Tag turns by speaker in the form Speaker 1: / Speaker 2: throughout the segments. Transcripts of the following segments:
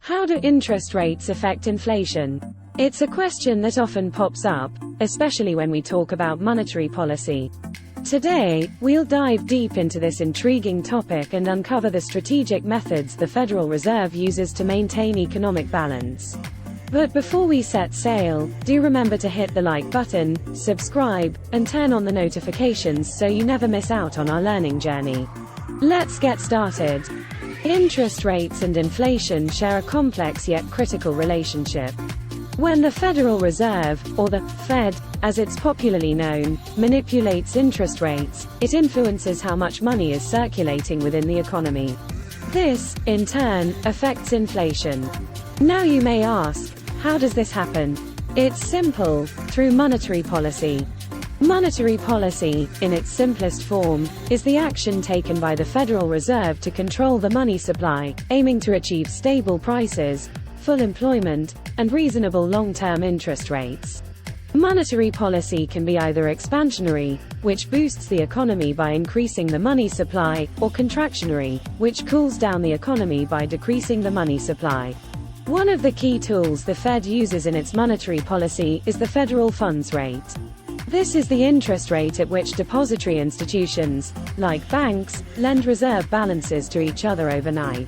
Speaker 1: How do interest rates affect inflation? It's a question that often pops up, especially when we talk about monetary policy. Today, we'll dive deep into this intriguing topic and uncover the strategic methods the Federal Reserve uses to maintain economic balance. But before we set sail, do remember to hit the like button, subscribe, and turn on the notifications so you never miss out on our learning journey. Let's get started. Interest rates and inflation share a complex yet critical relationship. When the Federal Reserve, or the Fed, as it's popularly known, manipulates interest rates, it influences how much money is circulating within the economy. This, in turn, affects inflation. Now you may ask, how does this happen? It's simple, through monetary policy. Monetary policy, in its simplest form, is the action taken by the Federal Reserve to control the money supply, aiming to achieve stable prices, full employment, and reasonable long-term interest rates. Monetary policy can be either expansionary, which boosts the economy by increasing the money supply, or contractionary, which cools down the economy by decreasing the money supply. One of the key tools the Fed uses in its monetary policy is the federal funds rate. This is the interest rate at which depository institutions, like banks, lend reserve balances to each other overnight.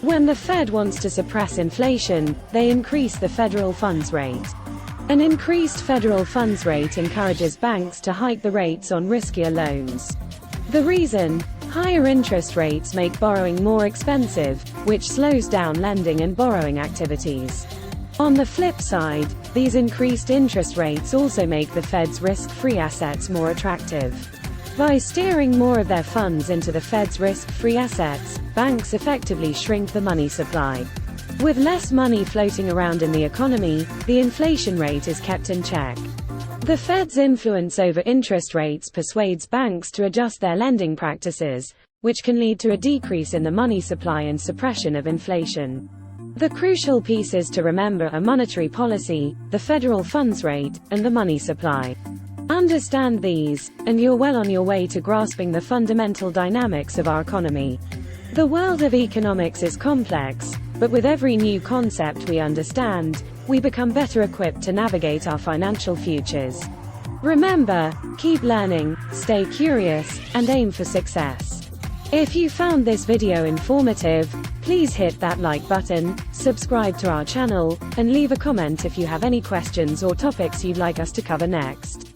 Speaker 1: When the Fed wants to suppress inflation, they increase the federal funds rate. An increased federal funds rate encourages banks to hike the rates on riskier loans. The reason? Higher interest rates make borrowing more expensive, which slows down lending and borrowing activities. On the flip side, these increased interest rates also make the Fed's risk-free assets more attractive. By steering more of their funds into the Fed's risk-free assets, banks effectively shrink the money supply. With less money floating around in the economy, the inflation rate is kept in check. The Fed's influence over interest rates persuades banks to adjust their lending practices, which can lead to a decrease in the money supply and suppression of inflation. The crucial pieces to remember are monetary policy, the federal funds rate, and the money supply. Understand these, and you're well on your way to grasping the fundamental dynamics of our economy. The world of economics is complex, but with every new concept we understand, we become better equipped to navigate our financial futures. Remember, keep learning, stay curious, and aim for success. If you found this video informative, please hit that like button, subscribe to our channel, and leave a comment if you have any questions or topics you'd like us to cover next.